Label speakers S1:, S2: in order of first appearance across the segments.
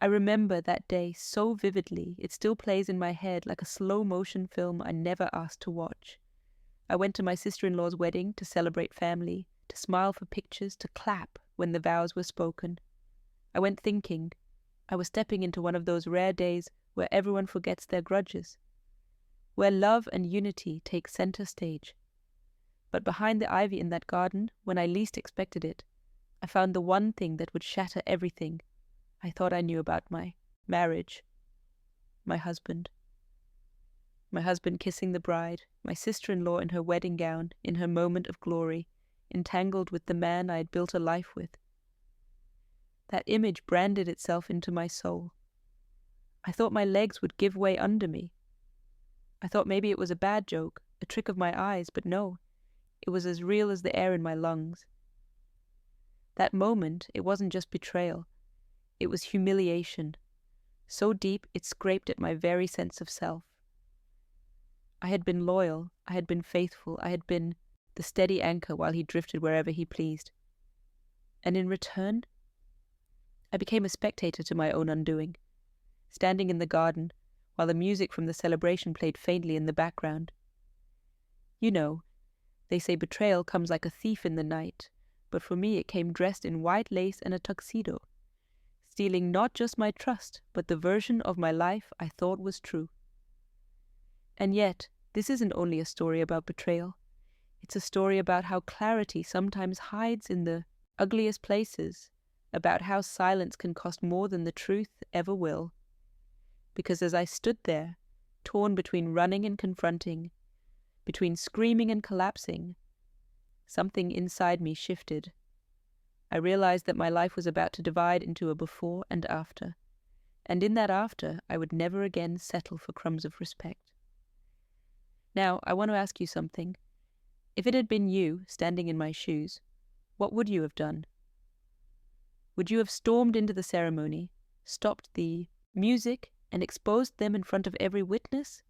S1: I remember that day so vividly, it still plays in my head like a slow-motion film I never asked to watch. I went to my sister-in-law's wedding to celebrate family, to smile for pictures, to clap when the vows were spoken. I went thinking I was stepping into one of those rare days where everyone forgets their grudges, where love and unity take center stage. But behind the ivy in that garden, when I least expected it, I found the one thing that would shatter everything I thought I knew about my marriage. My husband. My husband kissing the bride, my sister-in-law in her wedding gown, in her moment of glory, entangled with the man I had built a life with. That image branded itself into my soul. I thought my legs would give way under me. I thought maybe it was a bad joke, a trick of my eyes, but no, it was as real as the air in my lungs. That moment, it wasn't just betrayal. It was humiliation, so deep it scraped at my very sense of self. I had been loyal, I had been faithful, I had been the steady anchor while he drifted wherever he pleased. And in return, I became a spectator to my own undoing, standing in the garden while the music from the celebration played faintly in the background. You know, they say betrayal comes like a thief in the night, but for me it came dressed in white lace and a tuxedo, stealing not just my trust, but the version of my life I thought was true. And yet, this isn't only a story about betrayal. It's a story about how clarity sometimes hides in the ugliest places, about how silence can cost more than the truth ever will. Because as I stood there, torn between running and confronting, between screaming and collapsing, something inside me shifted. I realized that my life was about to divide into a before and after, and in that after, I would never again settle for crumbs of respect. Now, I want to ask you something. If it had been you standing in my shoes, what would you have done? Would you have stormed into the ceremony, stopped the music, and exposed them in front of every witness?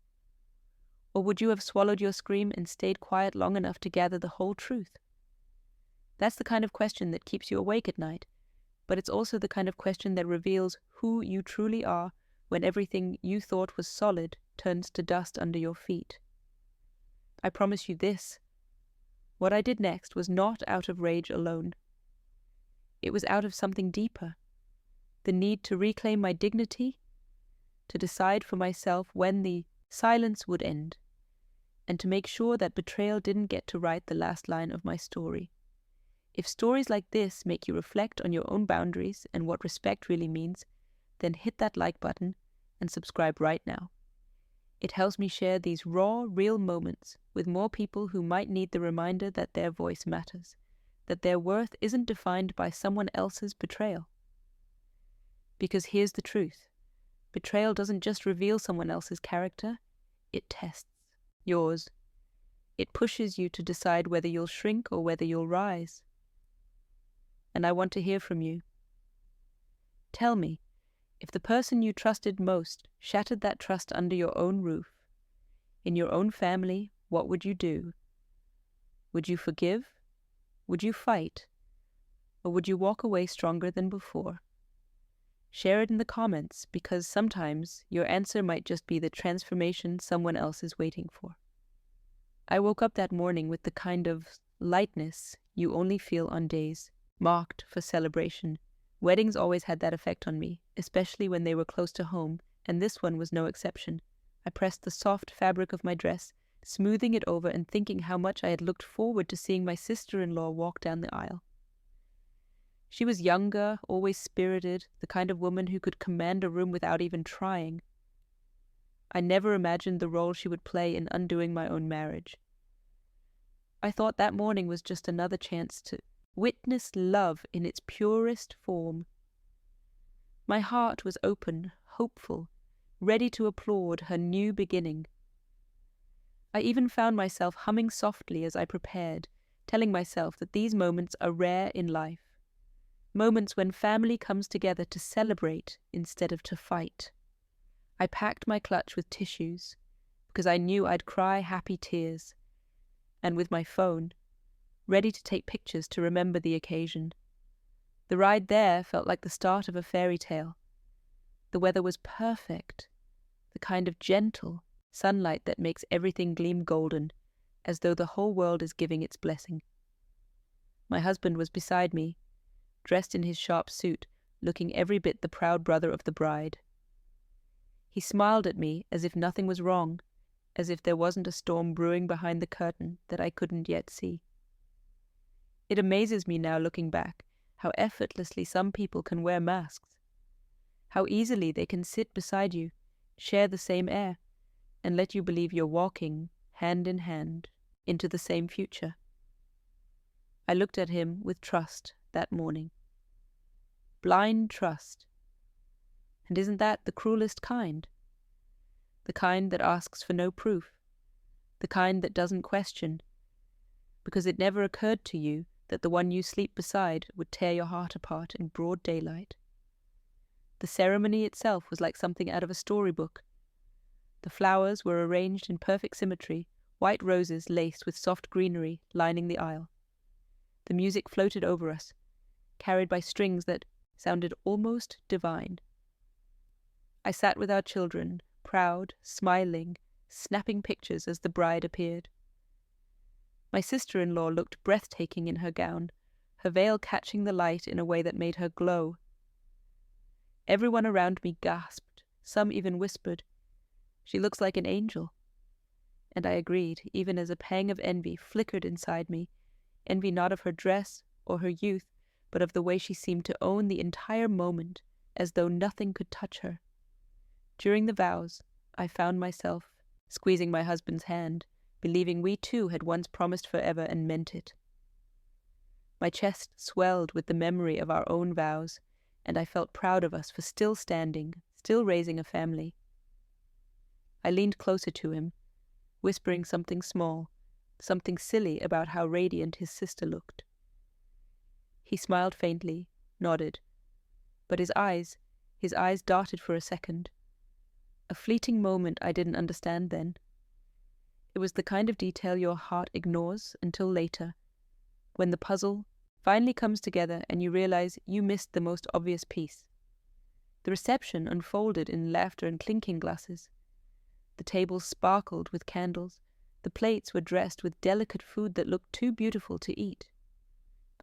S1: Or would you have swallowed your scream and stayed quiet long enough to gather the whole truth? That's the kind of question that keeps you awake at night, but it's also the kind of question that reveals who you truly are when everything you thought was solid turns to dust under your feet. I promise you this. What I did next was not out of rage alone. It was out of something deeper, the need to reclaim my dignity, to decide for myself when the silence would end, and to make sure that betrayal didn't get to write the last line of my story. If stories like this make you reflect on your own boundaries and what respect really means, then hit that like button and subscribe right now. It helps me share these raw, real moments with more people who might need the reminder that their voice matters, that their worth isn't defined by someone else's betrayal. Because here's the truth. Betrayal doesn't just reveal someone else's character, it tests yours. It pushes you to decide whether you'll shrink or whether you'll rise. And I want to hear from you. Tell me, if the person you trusted most shattered that trust under your own roof, in your own family, what would you do? Would you forgive? Would you fight? Or would you walk away stronger than before? Share it in the comments, because sometimes your answer might just be the transformation someone else is waiting for. I woke up that morning with the kind of lightness you only feel on days marked for celebration. Weddings always had that effect on me, especially when they were close to home, and this one was no exception. I pressed the soft fabric of my dress, smoothing it over and thinking how much I had looked forward to seeing my sister-in-law walk down the aisle. She was younger, always spirited, the kind of woman who could command a room without even trying. I never imagined the role she would play in undoing my own marriage. I thought that morning was just another chance to witness love in its purest form. My heart was open, hopeful, ready to applaud her new beginning. I even found myself humming softly as I prepared, telling myself that these moments are rare in life. Moments when family comes together to celebrate instead of to fight. I packed my clutch with tissues, because I knew I'd cry happy tears, and with my phone, ready to take pictures to remember the occasion. The ride there felt like the start of a fairy tale. The weather was perfect, the kind of gentle sunlight that makes everything gleam golden, as though the whole world is giving its blessing. My husband was beside me, dressed in his sharp suit, looking every bit the proud brother of the bride. He smiled at me as if nothing was wrong, as if there wasn't a storm brewing behind the curtain that I couldn't yet see. It amazes me now, looking back, how effortlessly some people can wear masks, how easily they can sit beside you, share the same air, and let you believe you're walking, hand in hand, into the same future. I looked at him with trust that morning. Blind trust. And isn't that the cruelest kind? The kind that asks for no proof, the kind that doesn't question, because it never occurred to you that the one you sleep beside would tear your heart apart in broad daylight. The ceremony itself was like something out of a storybook. The flowers were arranged in perfect symmetry, white roses laced with soft greenery lining the aisle. The music floated over us, carried by strings that sounded almost divine. I sat with our children, proud, smiling, snapping pictures as the bride appeared. My sister-in-law looked breathtaking in her gown, her veil catching the light in a way that made her glow. Everyone around me gasped, some even whispered, "She looks like an angel." And I agreed, even as a pang of envy flickered inside me, envy not of her dress or her youth, but of the way she seemed to own the entire moment, as though nothing could touch her. During the vows, I found myself squeezing my husband's hand, believing we too had once promised forever and meant it. My chest swelled with the memory of our own vows, and I felt proud of us for still standing, still raising a family. I leaned closer to him, whispering something small, something silly about how radiant his sister looked. He smiled faintly, nodded, but his eyes darted for a second. A fleeting moment I didn't understand then. It was the kind of detail your heart ignores until later, when the puzzle finally comes together and you realize you missed the most obvious piece. The reception unfolded in laughter and clinking glasses. The tables sparkled with candles. The plates were dressed with delicate food that looked too beautiful to eat.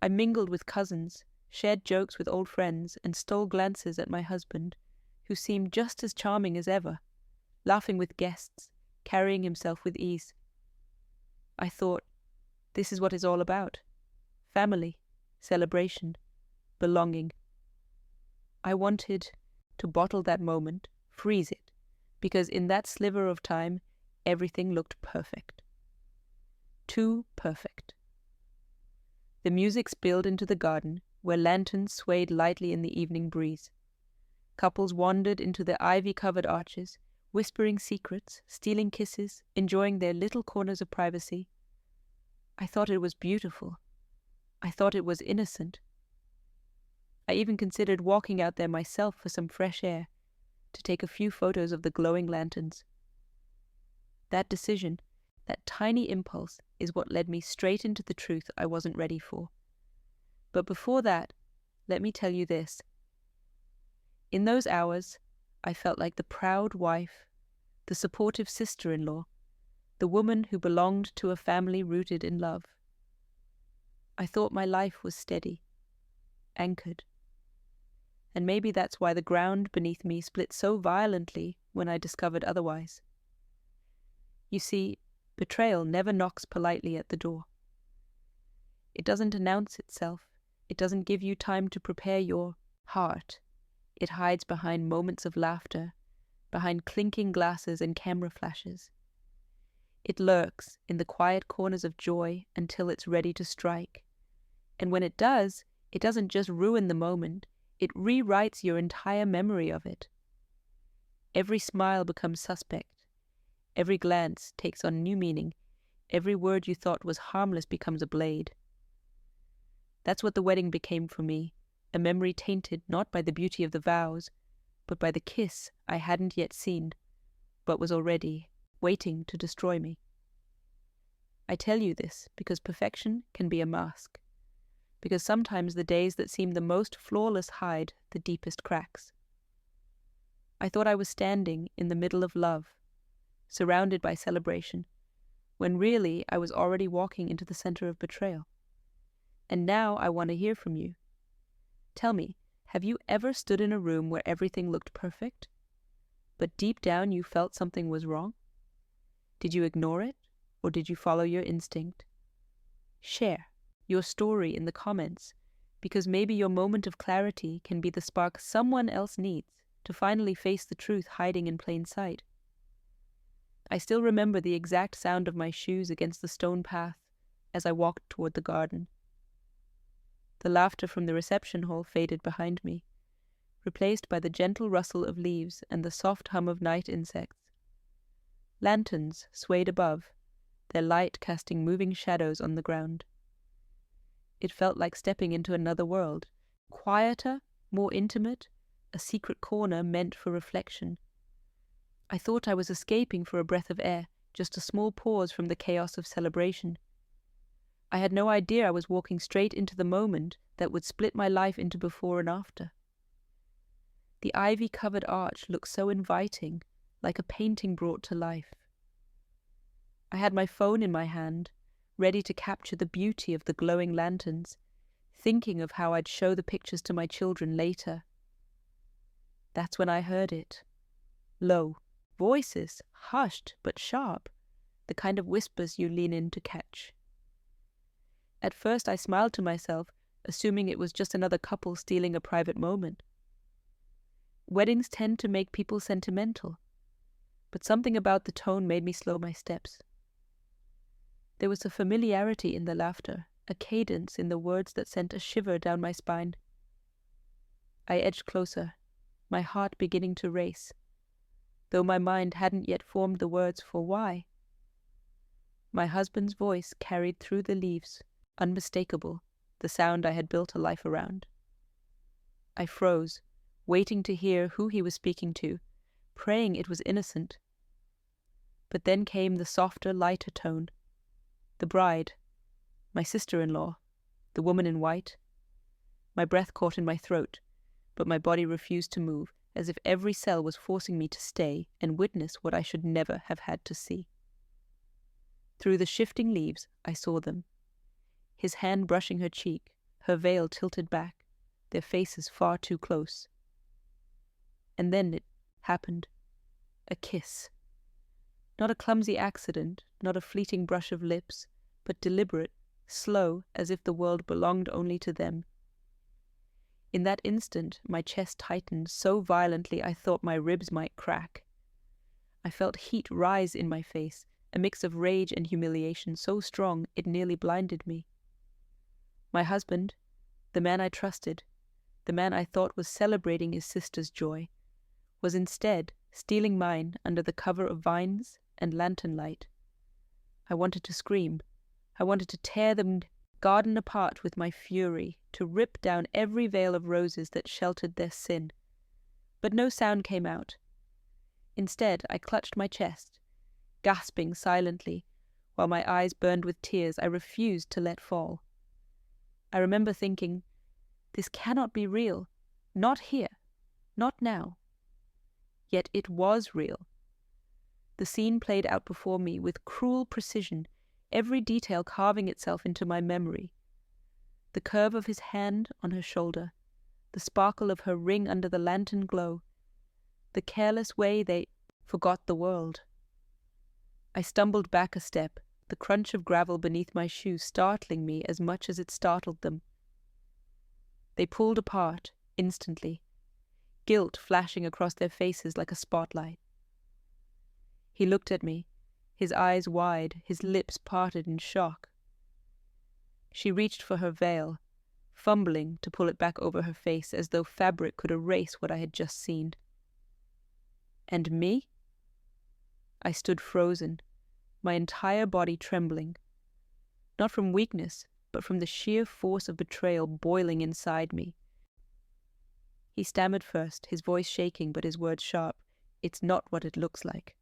S1: I mingled with cousins, shared jokes with old friends, and stole glances at my husband, who seemed just as charming as ever, laughing with guests, carrying himself with ease. I thought, this is what it's all about. Family, celebration, belonging. I wanted to bottle that moment, freeze it, because in that sliver of time, everything looked perfect. Too perfect. The music spilled into the garden, where lanterns swayed lightly in the evening breeze. Couples wandered into the ivy-covered arches, whispering secrets, stealing kisses, enjoying their little corners of privacy. I thought it was beautiful. I thought it was innocent. I even considered walking out there myself for some fresh air, to take a few photos of the glowing lanterns. That decision, that tiny impulse, is what led me straight into the truth I wasn't ready for. But before that, let me tell you this. In those hours, I felt like the proud wife, the supportive sister-in-law, the woman who belonged to a family rooted in love. I thought my life was steady, anchored. And maybe that's why the ground beneath me split so violently when I discovered otherwise. You see, betrayal never knocks politely at the door. It doesn't announce itself. It doesn't give you time to prepare your heart. It hides behind moments of laughter, behind clinking glasses and camera flashes. It lurks in the quiet corners of joy until it's ready to strike. And when it does, it doesn't just ruin the moment, it rewrites your entire memory of it. Every smile becomes suspect. Every glance takes on new meaning. Every word you thought was harmless becomes a blade. That's what the wedding became for me, a memory tainted not by the beauty of the vows, but by the kiss I hadn't yet seen, but was already waiting to destroy me. I tell you this because perfection can be a mask, because sometimes the days that seem the most flawless hide the deepest cracks. I thought I was standing in the middle of love, surrounded by celebration, when really I was already walking into the center of betrayal. And now I want to hear from you. Tell me, have you ever stood in a room where everything looked perfect, but deep down you felt something was wrong? Did you ignore it, or did you follow your instinct? Share your story in the comments, because maybe your moment of clarity can be the spark someone else needs to finally face the truth hiding in plain sight. I still remember the exact sound of my shoes against the stone path as I walked toward the garden. The laughter from the reception hall faded behind me, replaced by the gentle rustle of leaves and the soft hum of night insects. Lanterns swayed above, their light casting moving shadows on the ground. It felt like stepping into another world, quieter, more intimate, a secret corner meant for reflection. I thought I was escaping for a breath of air, just a small pause from the chaos of celebration. I had no idea I was walking straight into the moment that would split my life into before and after. The ivy-covered arch looked so inviting, like a painting brought to life. I had my phone in my hand, ready to capture the beauty of the glowing lanterns, thinking of how I'd show the pictures to my children later. That's when I heard it. Low, voices, hushed but sharp, the kind of whispers you lean in to catch. At first I smiled to myself, assuming it was just another couple stealing a private moment. Weddings tend to make people sentimental, but something about the tone made me slow my steps. There was a familiarity in the laughter, a cadence in the words that sent a shiver down my spine. I edged closer, my heart beginning to race, though my mind hadn't yet formed the words for why. My husband's voice carried through the leaves, unmistakable, the sound I had built a life around. I froze, waiting to hear who he was speaking to, praying it was innocent. But then came the softer, lighter tone. The bride, my sister-in-law, the woman in white. My breath caught in my throat, but my body refused to move, as if every cell was forcing me to stay and witness what I should never have had to see. Through the shifting leaves, I saw them. His hand brushing her cheek, her veil tilted back, their faces far too close. And then it happened. A kiss. Not a clumsy accident, not a fleeting brush of lips, but deliberate, slow, as if the world belonged only to them. In that instant, my chest tightened so violently I thought my ribs might crack. I felt heat rise in my face, a mix of rage and humiliation so strong it nearly blinded me. My husband, the man I trusted, the man I thought was celebrating his sister's joy, was instead stealing mine under the cover of vines and lantern light. I wanted to scream. I wanted to tear the garden apart with my fury, to rip down every veil of roses that sheltered their sin. But no sound came out. Instead, I clutched my chest, gasping silently, while my eyes burned with tears I refused to let fall. I remember thinking, this cannot be real. Not here. Not now. Yet it was real. The scene played out before me with cruel precision, every detail carving itself into my memory. The curve of his hand on her shoulder, the sparkle of her ring under the lantern glow, the careless way they forgot the world. I stumbled back a step, the crunch of gravel beneath my shoes startling me as much as it startled them. They pulled apart, instantly, guilt flashing across their faces like a spotlight. He looked at me, his eyes wide, his lips parted in shock. She reached for her veil, fumbling to pull it back over her face as though fabric could erase what I had just seen. And me? I stood frozen, my entire body trembling, not from weakness, but from the sheer force of betrayal boiling inside me. He stammered first, his voice shaking but his words sharp. It's not what it looks like.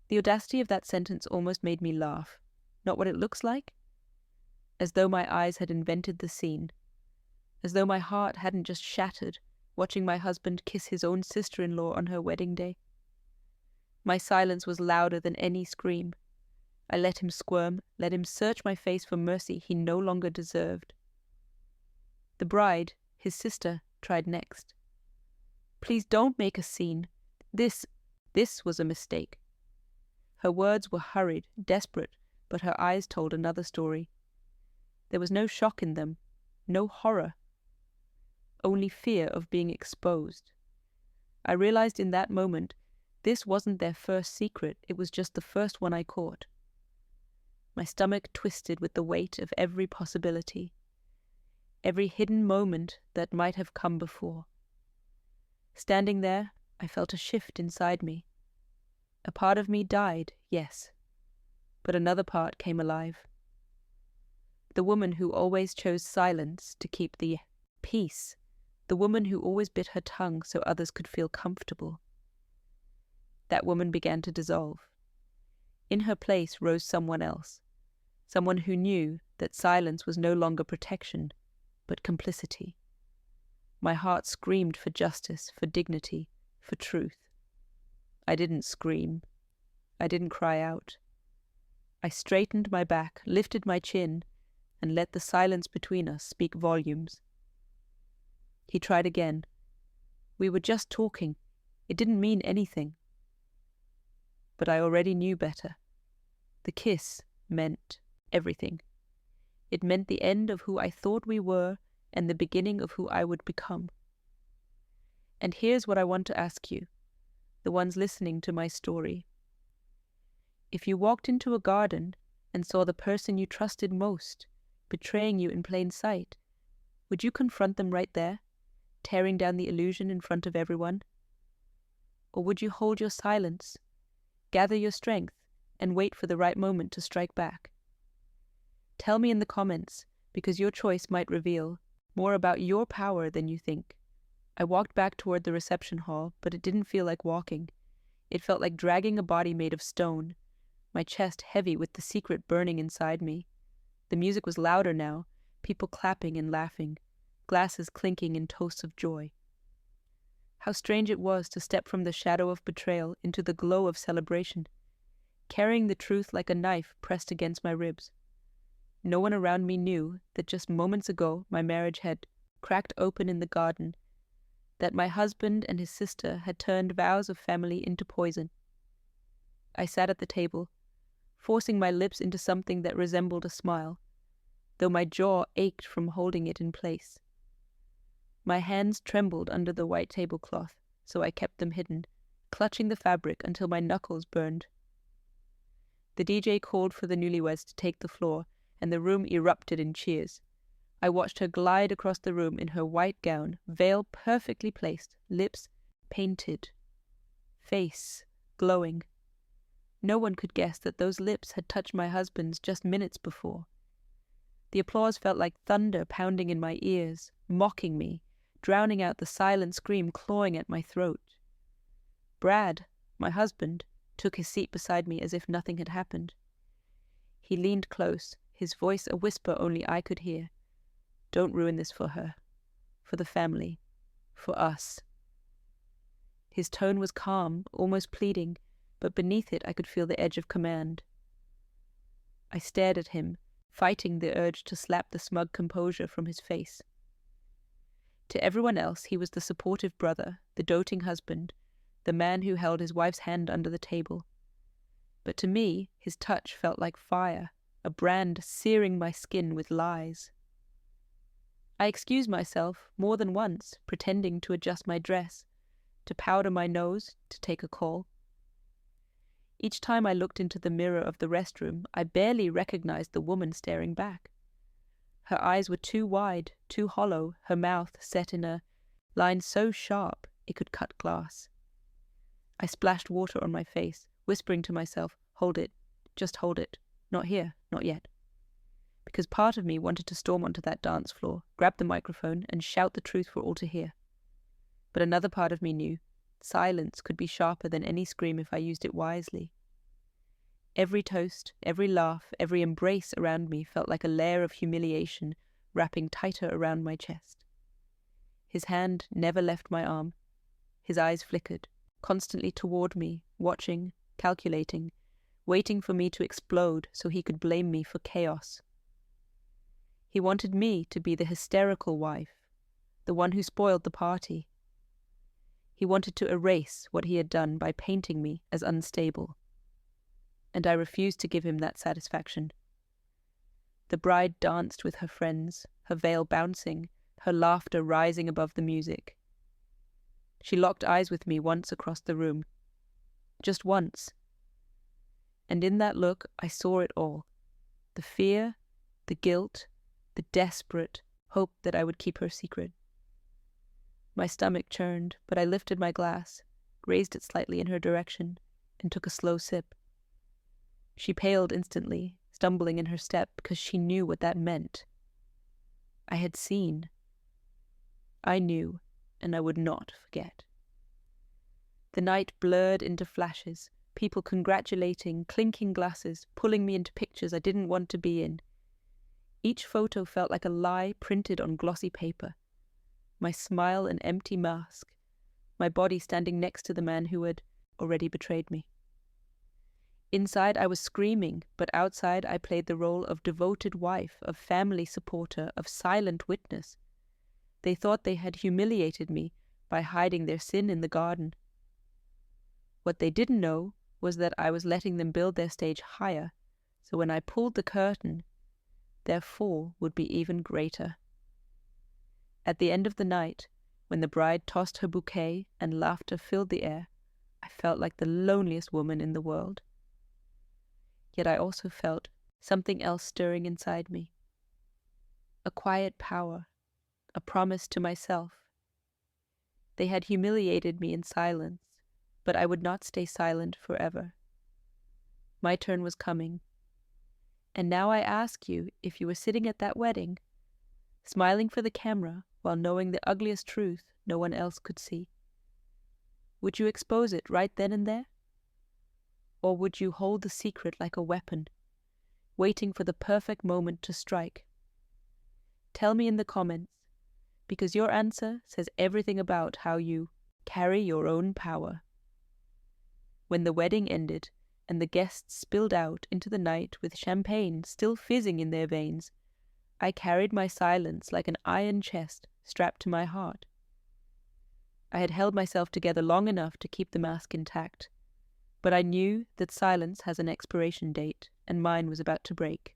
S1: The audacity of that sentence almost made me laugh. Not what it looks like? As though my eyes had invented the scene. As though my heart hadn't just shattered, watching my husband kiss his own sister-in-law on her wedding day. My silence was louder than any scream. I let him squirm, let him search my face for mercy he no longer deserved. The bride, his sister, tried next. "Please don't make a scene. This was a mistake." Her words were hurried, desperate, but her eyes told another story. There was no shock in them, no horror, only fear of being exposed. I realized in that moment this wasn't their first secret, it was just the first one I caught. My stomach twisted with the weight of every possibility, every hidden moment that might have come before. Standing there, I felt a shift inside me. A part of me died, yes, but another part came alive. The woman who always chose silence to keep the peace, the woman who always bit her tongue so others could feel comfortable. That woman began to dissolve. In her place rose someone else, someone who knew that silence was no longer protection, but complicity. My heart screamed for justice, for dignity, for truth. I didn't scream. I didn't cry out. I straightened my back, lifted my chin, and let the silence between us speak volumes. He tried again. "We were just talking. It didn't mean anything." But I already knew better. The kiss meant everything. It meant the end of who I thought we were and the beginning of who I would become. And here's what I want to ask you, the ones listening to my story. If you walked into a garden and saw the person you trusted most betraying you in plain sight, would you confront them right there, tearing down the illusion in front of everyone? Or would you hold your silence, gather your strength, and wait for the right moment to strike back? Tell me in the comments, because your choice might reveal more about your power than you think. I walked back toward the reception hall, but it didn't feel like walking. It felt like dragging a body made of stone, my chest heavy with the secret burning inside me. The music was louder now, people clapping and laughing, glasses clinking in toasts of joy. How strange it was to step from the shadow of betrayal into the glow of celebration, carrying the truth like a knife pressed against my ribs. No one around me knew that just moments ago my marriage had cracked open in the garden, that my husband and his sister had turned vows of family into poison. I sat at the table, forcing my lips into something that resembled a smile, though my jaw ached from holding it in place. My hands trembled under the white tablecloth, so I kept them hidden, clutching the fabric until my knuckles burned. The DJ called for the newlyweds to take the floor, and the room erupted in cheers. I watched her glide across the room in her white gown, veil perfectly placed, lips painted, face glowing. No one could guess that those lips had touched my husband's just minutes before. The applause felt like thunder pounding in my ears, mocking me, drowning out the silent scream clawing at my throat. Brad, my husband, took his seat beside me as if nothing had happened. He leaned close, his voice a whisper only I could hear. "Don't ruin this for her, for the family, for us." His tone was calm, almost pleading, but beneath it I could feel the edge of command. I stared at him, fighting the urge to slap the smug composure from his face. To everyone else he was the supportive brother, the doting husband, the man who held his wife's hand under the table. But to me, his touch felt like fire, a brand searing my skin with lies. I excused myself more than once, pretending to adjust my dress, to powder my nose, to take a call. Each time I looked into the mirror of the restroom, I barely recognized the woman staring back. Her eyes were too wide, too hollow, her mouth set in a line so sharp it could cut glass. I splashed water on my face, whispering to myself, "Hold it, just hold it, not here, not yet." Because part of me wanted to storm onto that dance floor, grab the microphone, and shout the truth for all to hear. But another part of me knew silence could be sharper than any scream if I used it wisely. Every toast, every laugh, every embrace around me felt like a layer of humiliation wrapping tighter around my chest. His hand never left my arm. His eyes flickered, constantly toward me, watching, calculating, waiting for me to explode so he could blame me for chaos. He wanted me to be the hysterical wife, the one who spoiled the party. He wanted to erase what he had done by painting me as unstable. And I refused to give him that satisfaction. The bride danced with her friends, her veil bouncing, her laughter rising above the music. She locked eyes with me once across the room. Just once. And in that look I saw it all. The fear, the guilt, the desperate hope that I would keep her secret. My stomach churned, but I lifted my glass, raised it slightly in her direction, and took a slow sip. She paled instantly, stumbling in her step because she knew what that meant. I had seen. I knew, and I would not forget. The night blurred into flashes, people congratulating, clinking glasses, pulling me into pictures I didn't want to be in. Each photo felt like a lie printed on glossy paper. My smile an empty mask, my body standing next to the man who had already betrayed me. Inside I was screaming, but outside I played the role of devoted wife, of family supporter, of silent witness. They thought they had humiliated me by hiding their sin in the garden. What they didn't know was that I was letting them build their stage higher, so when I pulled the curtain, their fall would be even greater. At the end of the night, when the bride tossed her bouquet and laughter filled the air, I felt like the loneliest woman in the world. Yet I also felt something else stirring inside me. A quiet power, a promise to myself. They had humiliated me in silence, but I would not stay silent forever. My turn was coming. And now I ask you if you were sitting at that wedding, smiling for the camera while knowing the ugliest truth no one else could see. Would you expose it right then and there? Or would you hold the secret like a weapon, waiting for the perfect moment to strike? Tell me in the comments, because your answer says everything about how you carry your own power. When the wedding ended and the guests spilled out into the night with champagne still fizzing in their veins, I carried my silence like an iron chest strapped to my heart. I had held myself together long enough to keep the mask intact, but I knew that silence has an expiration date, and mine was about to break.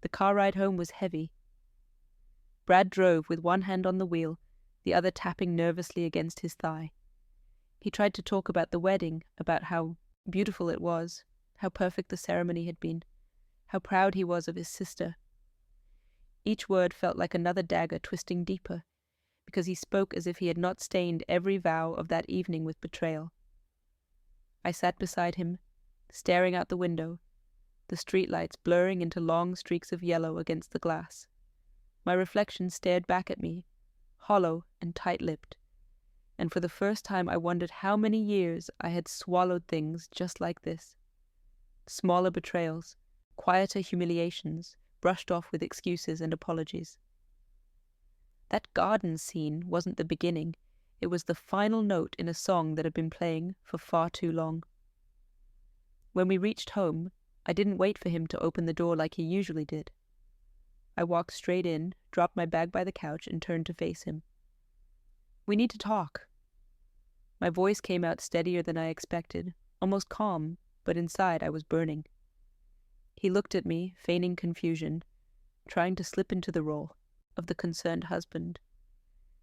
S1: The car ride home was heavy. Brad drove with one hand on the wheel, the other tapping nervously against his thigh. He tried to talk about the wedding, about how beautiful it was, how perfect the ceremony had been, how proud he was of his sister. Each word felt like another dagger twisting deeper, because he spoke as if he had not stained every vow of that evening with betrayal. I sat beside him, staring out the window, the streetlights blurring into long streaks of yellow against the glass. My reflection stared back at me, hollow and tight-lipped, and for the first time I wondered how many years I had swallowed things just like this. Smaller betrayals, quieter humiliations, brushed off with excuses and apologies. That garden scene wasn't the beginning, it was the final note in a song that had been playing for far too long. When we reached home, I didn't wait for him to open the door like he usually did. I walked straight in, dropped my bag by the couch, and turned to face him. "We need to talk." My voice came out steadier than I expected, almost calm, but inside I was burning. He looked at me, feigning confusion, trying to slip into the role of the concerned husband.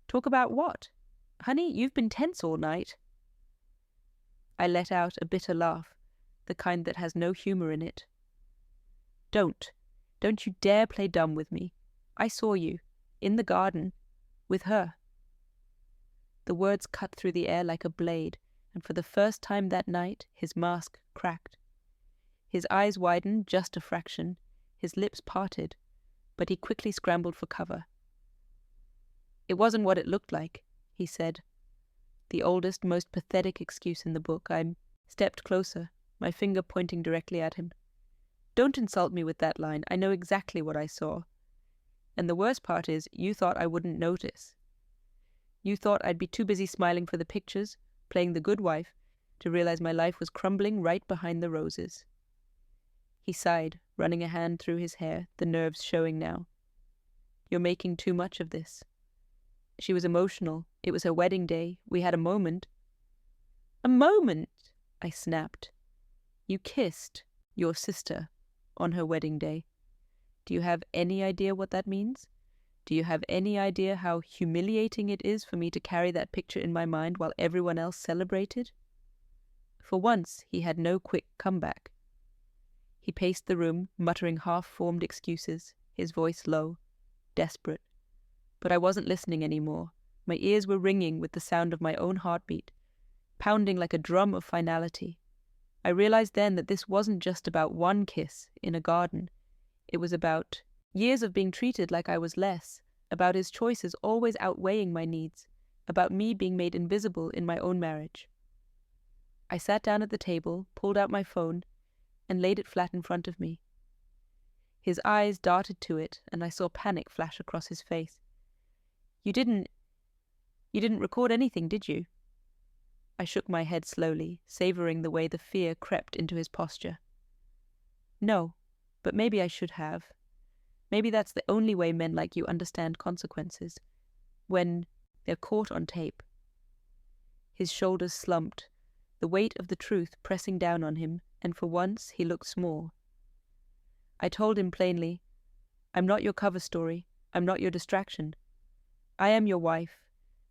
S1: "Talk about what? Honey, you've been tense all night." I let out a bitter laugh, the kind that has no humor in it. Don't you dare play dumb with me. I saw you, in the garden, with her." The words cut through the air like a blade, and for the first time that night, his mask cracked. His eyes widened just a fraction, his lips parted, but he quickly scrambled for cover. "It wasn't what it looked like," he said. The oldest, most pathetic excuse in the book. I stepped closer, my finger pointing directly at him. "Don't insult me with that line. I know exactly what I saw. And the worst part is, you thought I wouldn't notice. You thought I'd be too busy smiling for the pictures, playing the good wife, to realize my life was crumbling right behind the roses." He sighed, running a hand through his hair, the nerves showing now. "You're making too much of this." She was emotional. It was her wedding day. We had a moment. "A moment?" I snapped. "You kissed your sister on her wedding day. Do you have any idea what that means? Do you have any idea how humiliating it is for me to carry that picture in my mind while everyone else celebrated?" For once, he had no quick comeback. He paced the room, muttering half-formed excuses, his voice low, desperate. But I wasn't listening anymore. My ears were ringing with the sound of my own heartbeat, pounding like a drum of finality. I realized then that this wasn't just about one kiss in a garden. It was about years of being treated like I was less, about his choices always outweighing my needs, about me being made invisible in my own marriage. I sat down at the table, pulled out my phone, and laid it flat in front of me. His eyes darted to it, and I saw panic flash across his face. You didn't record anything, did you?" I shook my head slowly, savoring the way the fear crept into his posture. "No, but maybe I should have. Maybe that's the only way men like you understand consequences, when they're caught on tape." His shoulders slumped, the weight of the truth pressing down on him, and for once he looked small. I told him plainly, "I'm not your cover story. I'm not your distraction. I am your wife,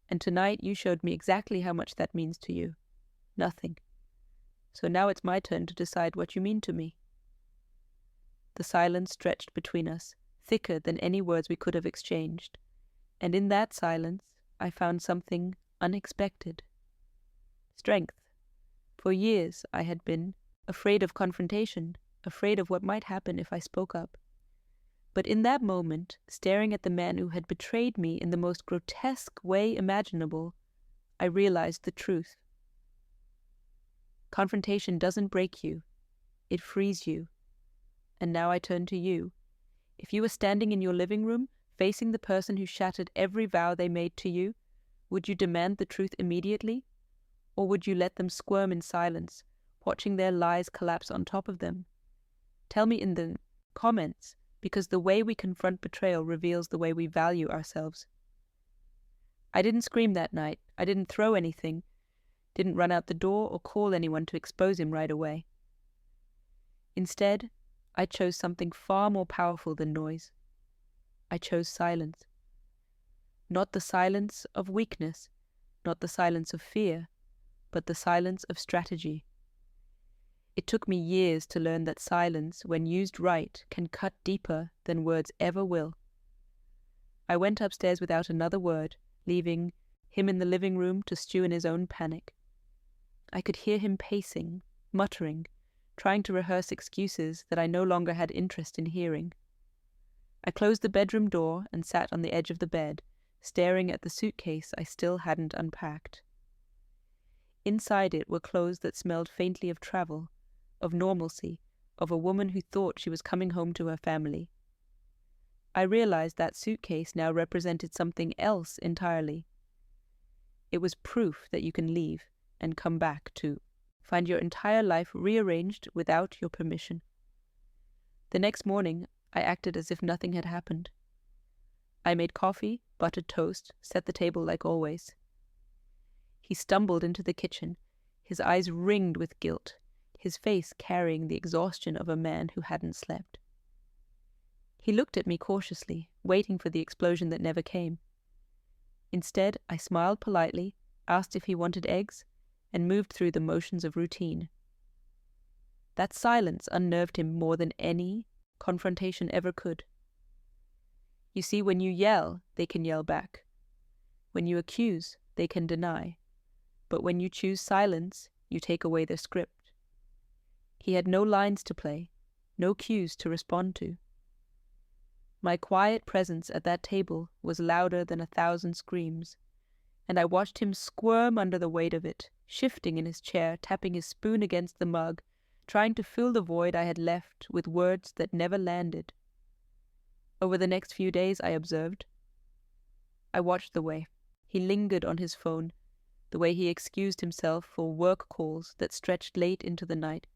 S1: and tonight you showed me exactly how much that means to you. Nothing. So now it's my turn to decide what you mean to me." The silence stretched between us, thicker than any words we could have exchanged, and in that silence I found something unexpected. Strength. For years I had been afraid of confrontation, afraid of what might happen if I spoke up. But in that moment, staring at the man who had betrayed me in the most grotesque way imaginable, I realized the truth. Confrontation doesn't break you, it frees you. And now I turn to you. If you were standing in your living room, facing the person who shattered every vow they made to you, would you demand the truth immediately? Or would you let them squirm in silence, watching their lies collapse on top of them? Tell me in the comments, because the way we confront betrayal reveals the way we value ourselves. I didn't scream that night. I didn't throw anything, didn't run out the door or call anyone to expose him right away. Instead, I chose something far more powerful than noise. I chose silence. Not the silence of weakness, not the silence of fear, but the silence of strategy. It took me years to learn that silence, when used right, can cut deeper than words ever will. I went upstairs without another word, leaving him in the living room to stew in his own panic. I could hear him pacing, muttering, trying to rehearse excuses that I no longer had interest in hearing. I closed the bedroom door and sat on the edge of the bed, staring at the suitcase I still hadn't unpacked. Inside it were clothes that smelled faintly of travel, of normalcy, of a woman who thought she was coming home to her family. I realized that suitcase now represented something else entirely. It was proof that you can leave and come back to find your entire life rearranged without your permission. The next morning, I acted as if nothing had happened. I made coffee, buttered toast, set the table like always. He stumbled into the kitchen, his eyes ringed with guilt, his face carrying the exhaustion of a man who hadn't slept. He looked at me cautiously, waiting for the explosion that never came. Instead, I smiled politely, asked if he wanted eggs, and moved through the motions of routine. That silence unnerved him more than any confrontation ever could. You see, when you yell, they can yell back. When you accuse, they can deny. But when you choose silence, you take away their script. He had no lines to play, no cues to respond to. My quiet presence at that table was louder than 1,000 screams, and I watched him squirm under the weight of it, shifting in his chair, tapping his spoon against the mug, trying to fill the void I had left with words that never landed. Over the next few days, I observed. I watched the way He lingered on his phone, the way he excused himself for work calls that stretched late into the night.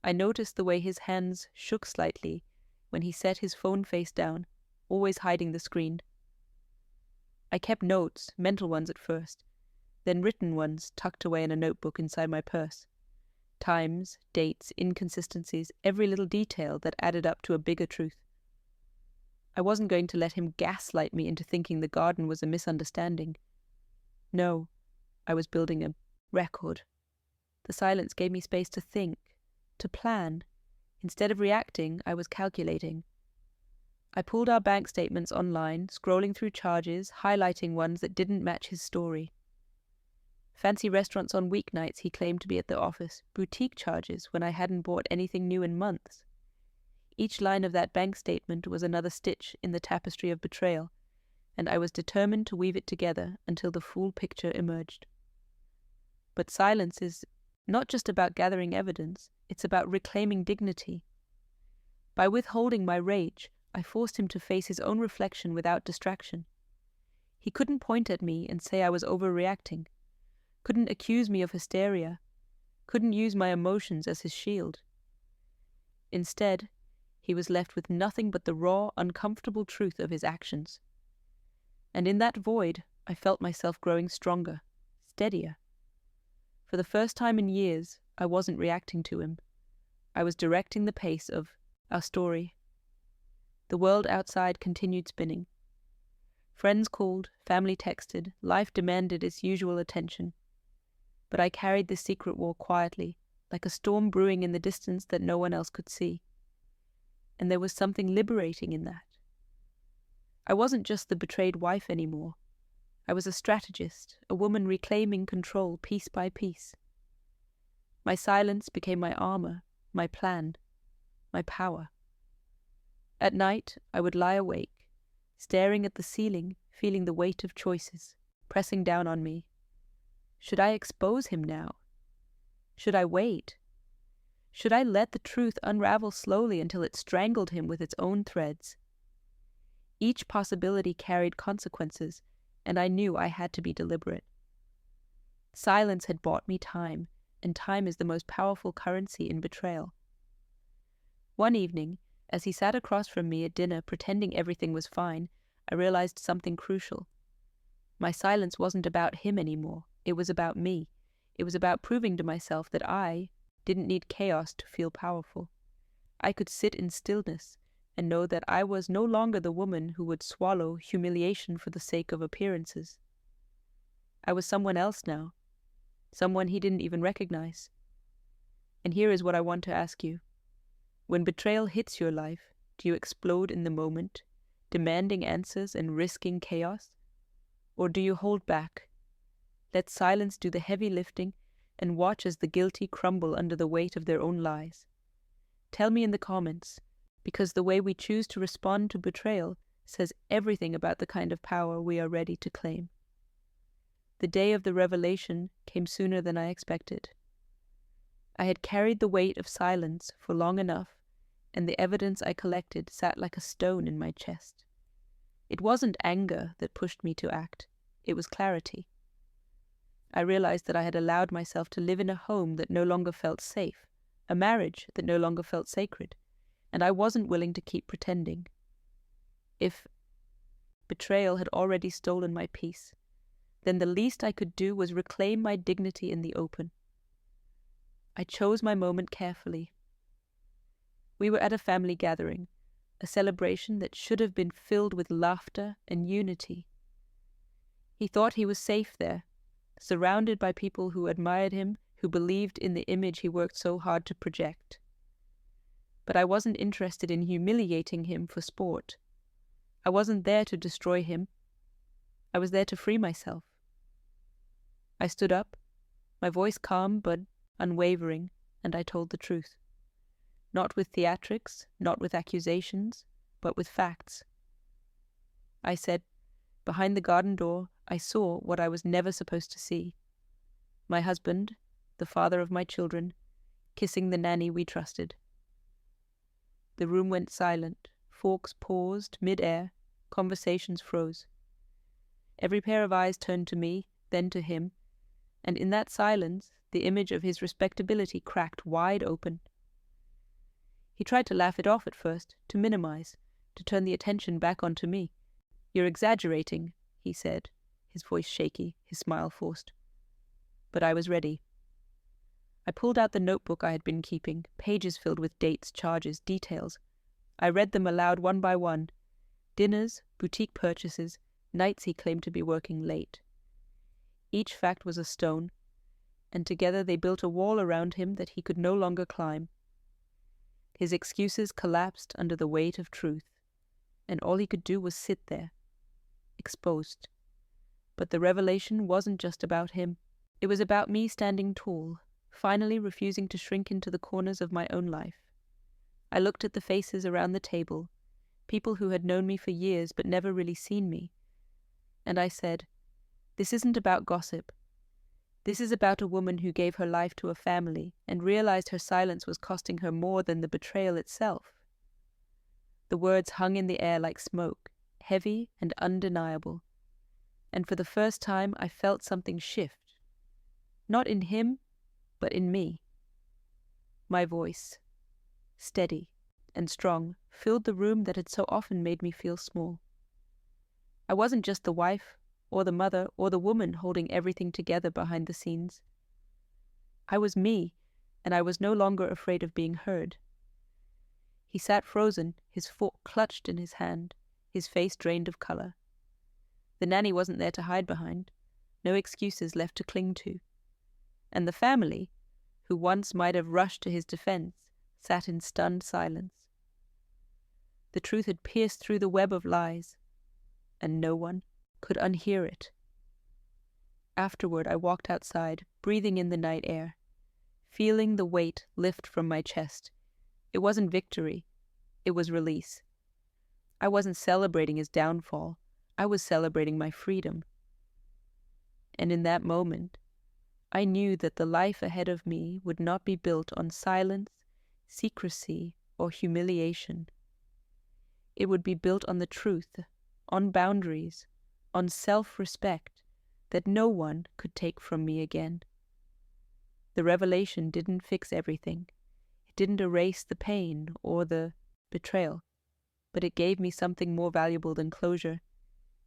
S1: I noticed the way his hands shook slightly when he set his phone face down, always hiding the screen. I kept notes, mental ones at first, then written ones tucked away in a notebook inside my purse. Times, dates, inconsistencies, every little detail that added up to a bigger truth. I wasn't going to let him gaslight me into thinking the garden was a misunderstanding. No, I was building a record. The silence gave me space to think, to plan. Instead of reacting, I was calculating. I pulled our bank statements online, scrolling through charges, highlighting ones that didn't match his story. Fancy restaurants on weeknights he claimed to be at the office, boutique charges when I hadn't bought anything new in months. Each line of that bank statement was another stitch in the tapestry of betrayal, and I was determined to weave it together until the full picture emerged. But silence is not just about gathering evidence, it's about reclaiming dignity. By withholding my rage, I forced him to face his own reflection without distraction. He couldn't point at me and say I was overreacting, couldn't accuse me of hysteria, couldn't use my emotions as his shield. Instead, he was left with nothing but the raw, uncomfortable truth of his actions. And in that void, I felt myself growing stronger, steadier. For the first time in years, I wasn't reacting to him. I was directing the pace of our story. The world outside continued spinning. Friends called, family texted, life demanded its usual attention. But I carried this secret war quietly, like a storm brewing in the distance that no one else could see. And there was something liberating in that. I wasn't just the betrayed wife anymore. I was a strategist, a woman reclaiming control piece by piece. My silence became my armor, my plan, my power. At night, I would lie awake, staring at the ceiling, feeling the weight of choices, pressing down on me. Should I expose him now? Should I wait? Should I let the truth unravel slowly until it strangled him with its own threads? Each possibility carried consequences, and I knew I had to be deliberate. Silence had bought me time, and time is the most powerful currency in betrayal. One evening, as he sat across from me at dinner pretending everything was fine, I realized something crucial. My silence wasn't about him anymore. It was about me. It was about proving to myself that I didn't need chaos to feel powerful. I could sit in stillness and know that I was no longer the woman who would swallow humiliation for the sake of appearances. I was someone else now, someone he didn't even recognize. And here is what I want to ask you. When betrayal hits your life, do you explode in the moment, demanding answers and risking chaos? Or do you hold back? Let silence do the heavy lifting and watch as the guilty crumble under the weight of their own lies. Tell me in the comments, because the way we choose to respond to betrayal says everything about the kind of power we are ready to claim. The day of the revelation came sooner than I expected. I had carried the weight of silence for long enough, and the evidence I collected sat like a stone in my chest. It wasn't anger that pushed me to act, it was clarity. I realized that I had allowed myself to live in a home that no longer felt safe, a marriage that no longer felt sacred, and I wasn't willing to keep pretending. If betrayal had already stolen my peace, then the least I could do was reclaim my dignity in the open. I chose my moment carefully. We were at a family gathering, a celebration that should have been filled with laughter and unity. He thought he was safe there, surrounded by people who admired him, who believed in the image he worked so hard to project. But I wasn't interested in humiliating him for sport. I wasn't there to destroy him. I was there to free myself. I stood up, my voice calm but unwavering, and I told the truth. Not with theatrics, not with accusations, but with facts. I said, behind the garden door, I saw what I was never supposed to see. My husband, the father of my children, kissing the nanny we trusted. The room went silent, forks paused mid-air, conversations froze. Every pair of eyes turned to me, then to him, and in that silence, the image of his respectability cracked wide open. He tried to laugh it off at first, to minimize, to turn the attention back onto me. "You're exaggerating," he said, his voice shaky, his smile forced. But I was ready. I pulled out the notebook I had been keeping, pages filled with dates, charges, details. I read them aloud one by one. Dinners, boutique purchases, nights he claimed to be working late. Each fact was a stone, and together they built a wall around him that he could no longer climb. His excuses collapsed under the weight of truth, and all he could do was sit there, exposed. But the revelation wasn't just about him. It was about me standing tall, finally refusing to shrink into the corners of my own life. I looked at the faces around the table, people who had known me for years but never really seen me, and I said, "This isn't about gossip. This is about a woman who gave her life to a family and realized her silence was costing her more than the betrayal itself." The words hung in the air like smoke, heavy and undeniable, and for the first time I felt something shift. Not in him, but in me. My voice, steady and strong, filled the room that had so often made me feel small. I wasn't just the wife, or the mother, or the woman holding everything together behind the scenes. I was me, and I was no longer afraid of being heard. He sat frozen, his fork clutched in his hand, his face drained of color. The nanny wasn't there to hide behind, no excuses left to cling to. And the family, who once might have rushed to his defense, sat in stunned silence. The truth had pierced through the web of lies, and no one could unhear it. Afterward, I walked outside, breathing in the night air, feeling the weight lift from my chest. It wasn't victory, it was release. I wasn't celebrating his downfall, I was celebrating my freedom. And in that moment, I knew that the life ahead of me would not be built on silence, secrecy, or humiliation. It would be built on the truth, on boundaries, on self-respect that no one could take from me again. The revelation didn't fix everything. It didn't erase the pain or the betrayal, but it gave me something more valuable than closure.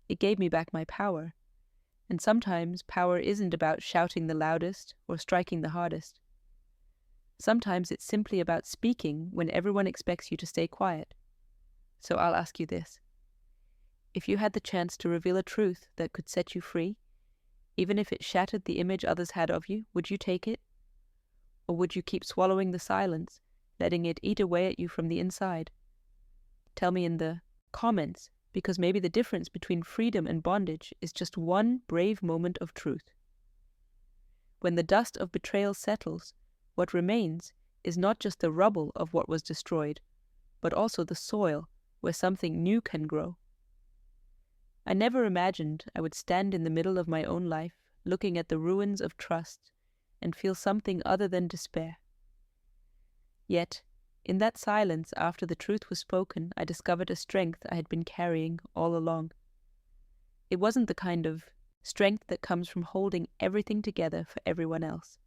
S1: It gave me back my power. And sometimes power isn't about shouting the loudest or striking the hardest. Sometimes it's simply about speaking when everyone expects you to stay quiet. So I'll ask you this. If you had the chance to reveal a truth that could set you free, even if it shattered the image others had of you, would you take it? Or would you keep swallowing the silence, letting it eat away at you from the inside? Tell me in the comments, because maybe the difference between freedom and bondage is just one brave moment of truth. When the dust of betrayal settles, what remains is not just the rubble of what was destroyed, but also the soil where something new can grow. I never imagined I would stand in the middle of my own life, looking at the ruins of trust, and feel something other than despair. Yet, in that silence after the truth was spoken, I discovered a strength I had been carrying all along. It wasn't the kind of strength that comes from holding everything together for everyone else.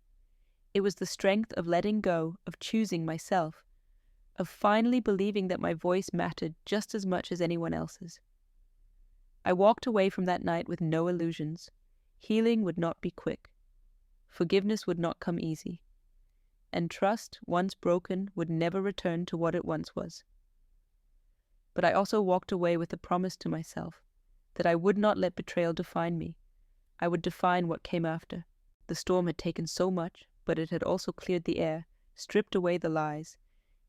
S1: It was the strength of letting go, of choosing myself, of finally believing that my voice mattered just as much as anyone else's. I walked away from that night with no illusions. Healing would not be quick. Forgiveness would not come easy. And trust, once broken, would never return to what it once was. But I also walked away with a promise to myself that I would not let betrayal define me. I would define what came after. The storm had taken so much, but it had also cleared the air, stripped away the lies,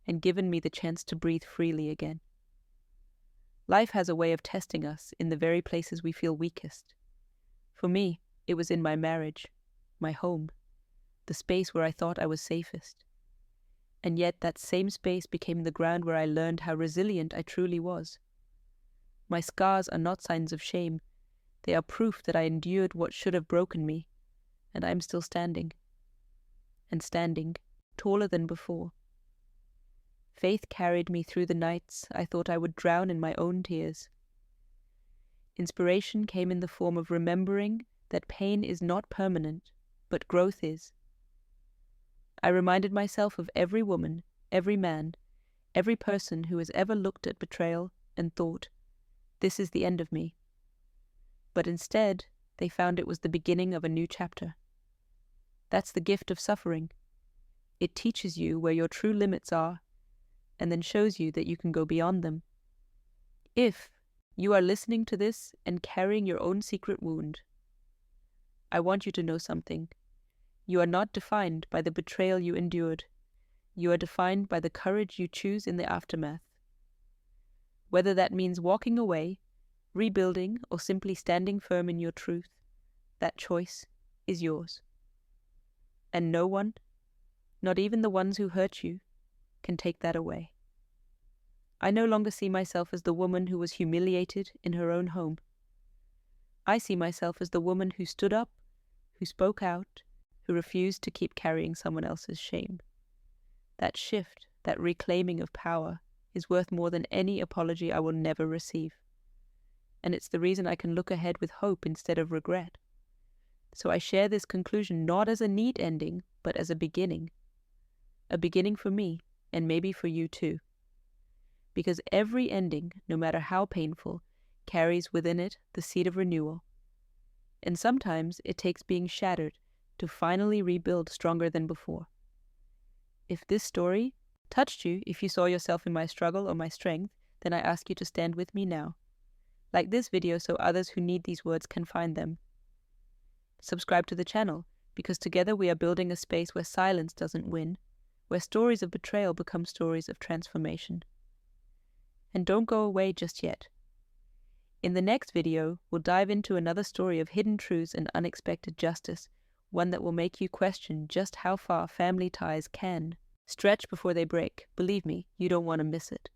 S1: and given me the chance to breathe freely again. Life has a way of testing us in the very places we feel weakest. For me, it was in my marriage, my home, the space where I thought I was safest. And yet that same space became the ground where I learned how resilient I truly was. My scars are not signs of shame. They are proof that I endured what should have broken me, and I am still standing. And standing, taller than before. Faith carried me through the nights I thought I would drown in my own tears. Inspiration came in the form of remembering that pain is not permanent, but growth is. I reminded myself of every woman, every man, every person who has ever looked at betrayal and thought, "This is the end of me." But instead, they found it was the beginning of a new chapter. That's the gift of suffering. It teaches you where your true limits are, and then shows you that you can go beyond them. If you are listening to this and carrying your own secret wound, I want you to know something. You are not defined by the betrayal you endured. You are defined by the courage you choose in the aftermath. Whether that means walking away, rebuilding, or simply standing firm in your truth, that choice is yours. And no one, not even the ones who hurt you, can take that away. I no longer see myself as the woman who was humiliated in her own home. I see myself as the woman who stood up, who spoke out, who refused to keep carrying someone else's shame. That shift, that reclaiming of power, is worth more than any apology I will never receive. And it's the reason I can look ahead with hope instead of regret. So I share this conclusion not as a neat ending, but as a beginning. A beginning for me, and maybe for you too. Because every ending, no matter how painful, carries within it the seed of renewal. And sometimes it takes being shattered to finally rebuild stronger than before. If this story touched you, if you saw yourself in my struggle or my strength, then I ask you to stand with me now. Like this video so others who need these words can find them. Subscribe to the channel, because together we are building a space where silence doesn't win, where stories of betrayal become stories of transformation. And don't go away just yet. In the next video, we'll dive into another story of hidden truths and unexpected justice, one that will make you question just how far family ties can stretch before they break. Believe me, you don't want to miss it.